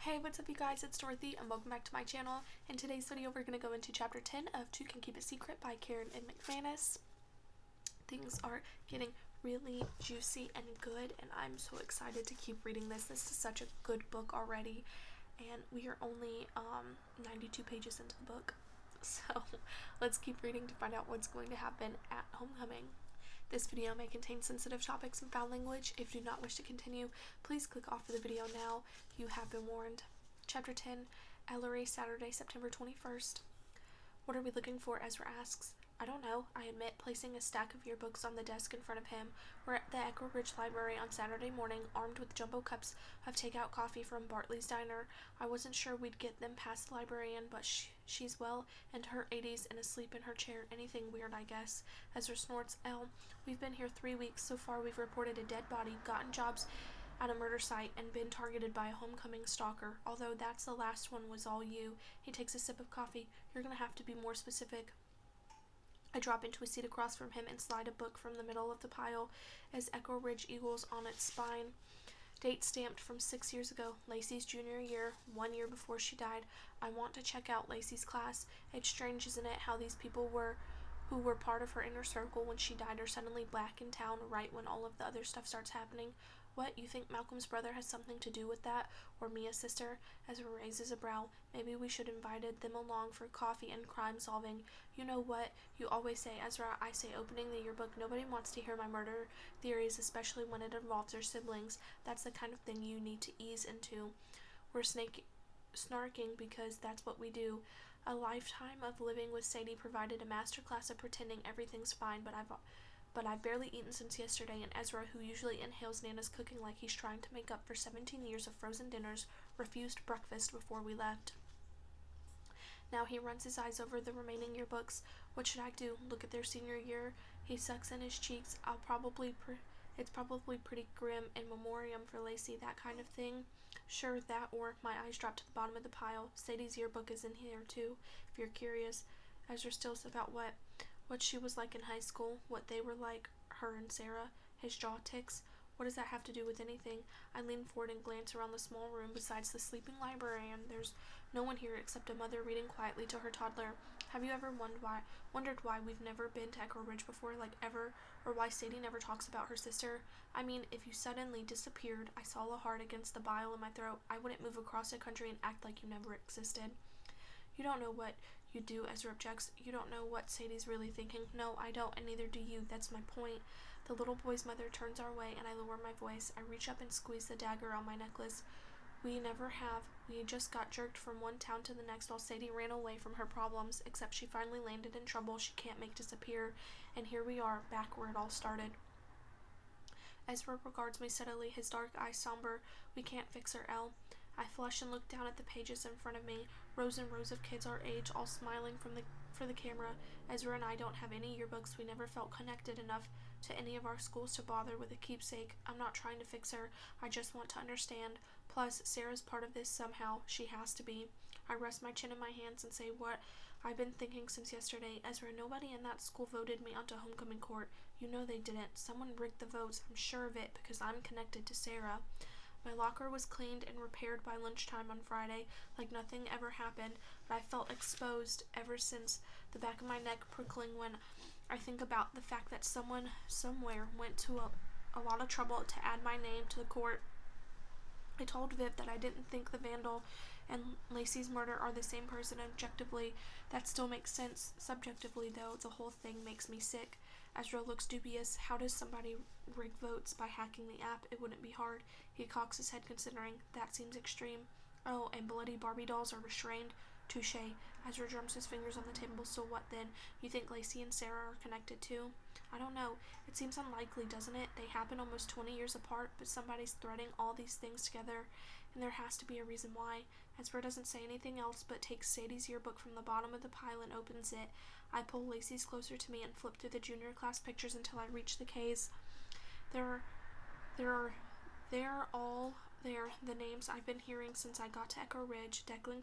Hey, what's up you guys, it's Dorothy and welcome back to my channel. In today's video we're going to go into chapter 10 of Ch10 Can Keep a Secret by Karen and McManus. Things are getting really juicy and good and I'm so excited to keep reading this. This is such a good book already and we are only 92 pages into the book. So let's keep reading to find out what's going to happen at homecoming. This video may contain sensitive topics and foul language. If you do not wish to continue, please click off of the video now. You have been warned. Chapter 10, Ellery, Saturday, September 21st. What are we looking for? Ezra asks. I don't know, I admit, placing a stack of yearbooks on the desk in front of him. We're at the Echo Ridge Library on Saturday morning, armed with jumbo cups of takeout coffee from Bartley's Diner. I wasn't sure we'd get them past the librarian, but she's well into her 80s and asleep in her chair. Anything weird, I guess. Ezra snorts. We've been here 3 weeks. So far we've reported a dead body, gotten jobs at a murder site, and been targeted by a homecoming stalker. Although that's the last one was all you. He takes a sip of coffee. You're gonna have to be more specific. I drop into a seat across from him and slide a book from the middle of the pile as Echo Ridge eagles on its spine. Date stamped from 6 years ago, Lacey's junior year, 1 year before she died. I want to check out Lacey's class. It's strange, isn't it, how these people who were part of her inner circle when she died are suddenly back in town right when all of the other stuff starts happening. What, you think Malcolm's brother has something to do with that? Or Mia's sister? Ezra raises a brow. Maybe we should invited them along for coffee and crime solving. You know what you always say, Ezra. I say opening the yearbook. Nobody wants to hear my murder theories, especially when it involves their siblings. That's the kind of thing you need to ease into. We're snarking because that's what we do. A lifetime of living with Sadie provided a masterclass of pretending everything's fine, but I've barely eaten since yesterday, and Ezra, who usually inhales Nana's cooking like he's trying to make up for 17 years of frozen dinners, refused breakfast before we left. Now he runs his eyes over the remaining yearbooks. What should I do? Look at their senior year? He sucks in his cheeks. It's probably pretty grim in memoriam for Lacey, that kind of thing. Sure, that, or my eyes drop to the bottom of the pile. Sadie's yearbook is in here, too, if you're curious. Ezra stills about what she was like in high school, what they were like, her and Sarah. His jaw ticks. What does that have to do with anything? I lean forward and glance around the small room. Besides the sleeping librarian, there's no one here except a mother reading quietly to her toddler. Have you ever wondered why we've never been to Echo Ridge before, like ever, or why Sadie never talks about her sister? I mean, if you suddenly disappeared, I saw a heart against the bile in my throat, I wouldn't move across the country and act like you never existed. You don't know what you do, Ezra objects. You don't know what Sadie's really thinking. No, I don't, and neither do you. That's my point. The little boy's mother turns our way, and I lower my voice. I reach up and squeeze the dagger on my necklace. We never have. We just got jerked from one town to the next while Sadie ran away from her problems, except she finally landed in trouble she can't make disappear, and here we are, back where it all started. Ezra regards me steadily, his dark eyes somber. We can't fix her, Elle. I flush and look down at the pages in front of me, rows and rows of kids our age, all smiling for the camera. Ezra and I don't have any yearbooks. We never felt connected enough to any of our schools to bother with a keepsake. I'm not trying to fix her. I just want to understand. Plus, Sarah's part of this somehow. She has to be. I rest my chin in my hands and say what I've been thinking since yesterday. Ezra, nobody in that school voted me onto homecoming court. You know they didn't. Someone rigged the votes. I'm sure of it because I'm connected to Sarah. My locker was cleaned and repaired by lunchtime on Friday, like nothing ever happened, but I felt exposed ever since, the back of my neck prickling when I think about the fact that someone somewhere went to a lot of trouble to add my name to the court. I told Viv that I didn't think the vandal and Lacey's murder are the same person objectively. That still makes sense. Subjectively, though, the whole thing makes me sick. Ezra looks dubious. How does somebody rig votes? By hacking the app? It wouldn't be hard. He cocks his head, considering. That seems extreme. Oh, and bloody Barbie dolls are restrained? Touche. Ezra drums his fingers on the table. So what then? You think Lacey and Sarah are connected too? I don't know. It seems unlikely, doesn't it? They happen almost 20 years apart, but somebody's threading all these things together, and there has to be a reason why. Ezra doesn't say anything else, but takes Sadie's yearbook from the bottom of the pile and opens it. I pull Lacey's closer to me and flip through the junior class pictures until I reach the K's. They're all there, the names I've been hearing since I got to Echo Ridge: Declan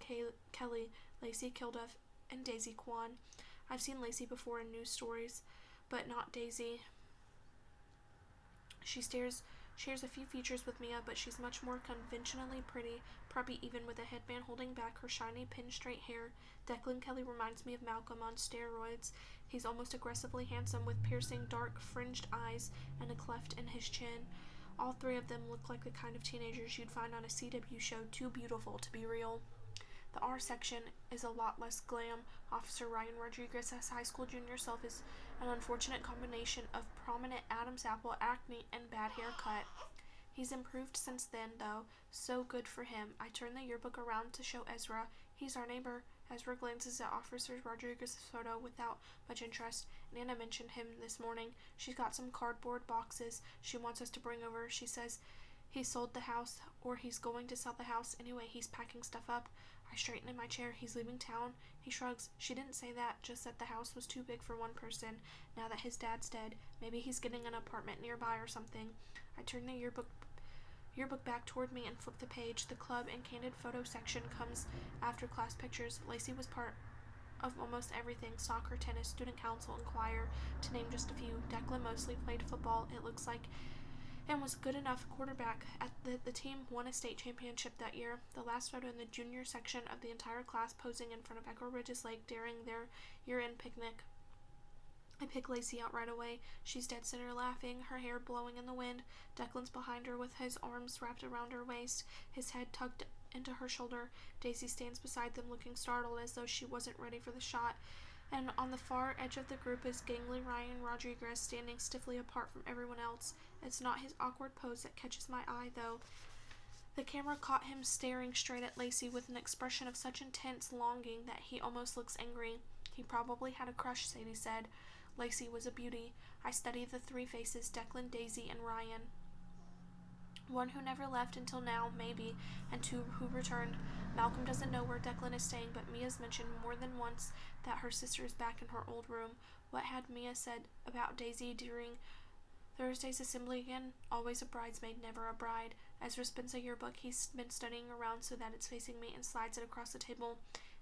Kelly, Lacey Kilduff, and Daisy Kwan. I've seen Lacey before in news stories, but not Daisy. She shares a few features with Mia, but she's much more conventionally pretty, preppy even with a headband holding back her shiny pin-straight hair. Declan Kelly reminds me of Malcolm on steroids. He's almost aggressively handsome with piercing, dark, fringed eyes and a cleft in his chin. All three of them look like the kind of teenagers you'd find on a CW show, too beautiful to be real. The R section is a lot less glam. Officer Ryan Rodriguez's high school junior self is an unfortunate combination of prominent Adam's apple acne and bad haircut. He's improved since then, though, so good for him. I turn the yearbook around to show Ezra. He's our neighbor. Ezra glances at Officer Rodriguez's photo without much interest. Nana mentioned him this morning. She's got some cardboard boxes she wants us to bring over. She says he sold the house, or he's going to sell the house. Anyway, he's packing stuff up. I straighten in my chair. He's leaving town. He shrugs. She didn't say that, just that the house was too big for one person. Now that his dad's dead, maybe he's getting an apartment nearby or something. I turn the yearbook back toward me and flip the page. The club and candid photo section comes after class pictures. Lacey was part of almost everything: soccer, tennis, student council, and choir, to name just a few. Declan mostly played football, it looks like, and was good enough quarterback. At the team won a state championship that year. The last photo in the junior section of the entire class posing in front of Echo Ridge's lake during their year-end picnic. I pick Lacey out right away. She's dead center laughing, her hair blowing in the wind. Declan's behind her with his arms wrapped around her waist, his head tucked into her shoulder. Daisy stands beside them looking startled as though she wasn't ready for the shot. And on the far edge of the group is gangly Ryan Rodriguez standing stiffly apart from everyone else. It's not his awkward pose that catches my eye, though. The camera caught him staring straight at Lacey with an expression of such intense longing that he almost looks angry. He probably had a crush, Sadie said. Lacey was a beauty. I studied the three faces: Declan, Daisy, and Ryan. One who never left until now, maybe, and two who returned. Malcolm doesn't know where Declan is staying, but Mia's mentioned more than once that her sister is back in her old room. What had Mia said about Daisy during Thursday's assembly again? Always a bridesmaid, never a bride. Ezra spins a yearbook he's been studying around so that it's facing me and slides it across the table.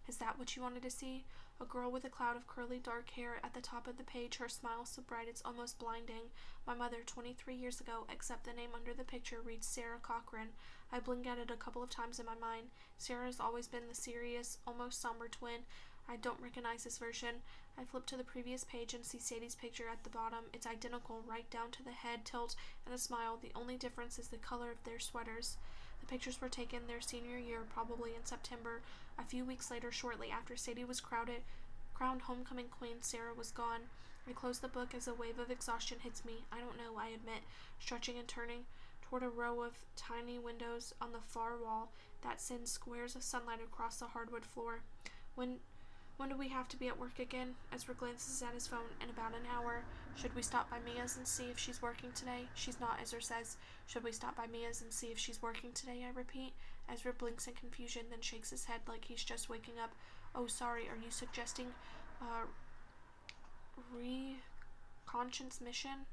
Is that what you wanted to see? A girl with a cloud of curly dark hair at the top of the page, her smile so bright it's almost blinding. My mother, 23 years ago, except the name under the picture reads Sarah Cochran. I blink at it a couple of times in my mind. Sarah's always been the serious, almost somber twin. I don't recognize this version. I flip to the previous page and see Sadie's picture at the bottom. It's identical, right down to the head tilt and the smile. The only difference is the color of their sweaters. The pictures were taken their senior year, probably in September. A few weeks later, shortly after Sadie was crowned homecoming queen, Sarah was gone. I close the book as a wave of exhaustion hits me. I don't know, I admit, stretching and turning toward a row of tiny windows on the far wall that sends squares of sunlight across the hardwood floor. When do we have to be at work again? Ezra glances at his phone. In about an hour. Should we stop by Mia's and see if she's working today? She's not, Ezra says. Should we stop by Mia's and see if she's working today? I repeat. Ezra blinks in confusion, then shakes his head like he's just waking up. Oh, sorry, are you suggesting conscience mission?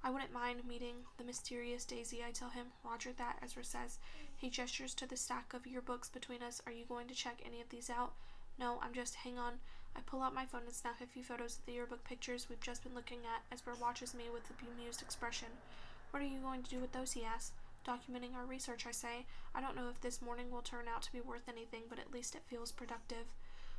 I wouldn't mind meeting the mysterious Daisy, I tell him. Roger that, Ezra says. He gestures to the stack of yearbooks between us. Are you going to check any of these out? No, I'm just, hang on. I pull out my phone and snap a few photos of the yearbook pictures we've just been looking at. Ezra watches me with a bemused expression. What are you going to do with those, he asks. Documenting our research, I say. I don't know if this morning will turn out to be worth anything, but at least it feels productive.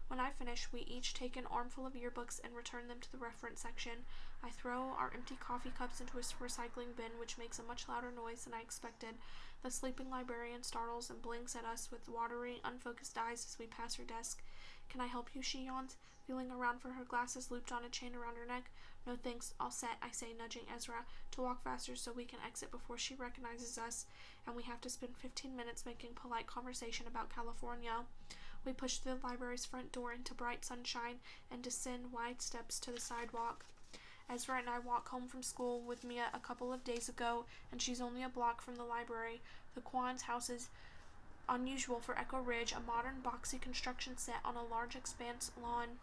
When I finish, we each take an armful of yearbooks and return them to the reference section. I throw our empty coffee cups into a recycling bin, which makes a much louder noise than I expected. The sleeping librarian startles and blinks at us with watery, unfocused eyes as we pass her desk. Can I help you? She yawns, feeling around for her glasses looped on a chain around her neck. No thanks, all set, I say, nudging Ezra to walk faster so we can exit before she recognizes us, and we have to spend 15 minutes making polite conversation about California. We push through the library's front door into bright sunshine and descend wide steps to the sidewalk. Ezra and I walk home from school with Mia a couple of days ago, and she's only a block from the library. The Kwan's house is unusual for Echo Ridge, a modern boxy construction set on a large expanse lawn.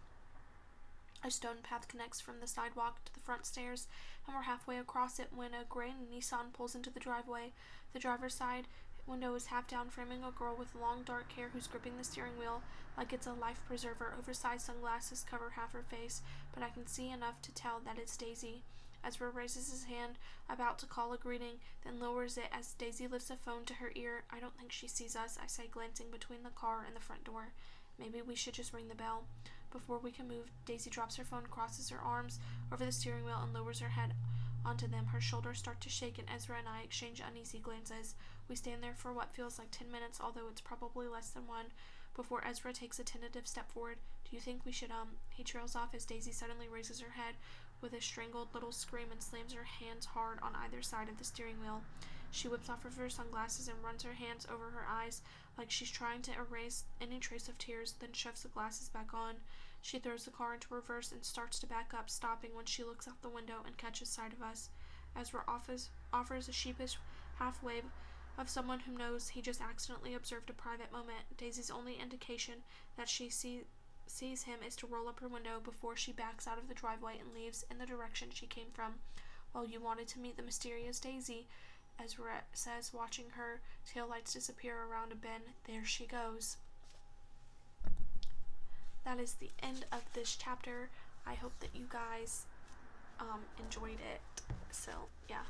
A stone path connects from the sidewalk to the front stairs, and we're halfway across it when a gray Nissan pulls into the driveway. The driver's side window is half down, framing a girl with long dark hair who's gripping the steering wheel like it's a life preserver. Oversized sunglasses cover half her face, but I can see enough to tell that it's Daisy. Ezra raises his hand, about to call a greeting, then lowers it as Daisy lifts a phone to her ear. I don't think she sees us, I say, glancing between the car and the front door. Maybe we should just ring the bell. Before we can move, Daisy drops her phone, crosses her arms over the steering wheel, and lowers her head onto them. Her shoulders start to shake, and Ezra and I exchange uneasy glances. We stand there for what feels like 10 minutes, although it's probably less than one, before Ezra takes a tentative step forward. Do you think we should, He trails off as Daisy suddenly raises her head with a strangled little scream and slams her hands hard on either side of the steering wheel. She whips off her sunglasses and runs her hands over her eyes like she's trying to erase any trace of tears, then shoves the glasses back on. She throws the car into reverse and starts to back up, stopping when she looks out the window and catches sight of us. Ezra offers a sheepish half wave of someone who knows he just accidentally observed a private moment. Daisy's only indication that she sees him is to roll up her window before she backs out of the driveway and leaves in the direction she came from. Well, you wanted to meet the mysterious Daisy, Ezra says, watching her taillights disappear around a bend. There she goes. That is the end of this chapter. I hope that you guys enjoyed it. So, yeah.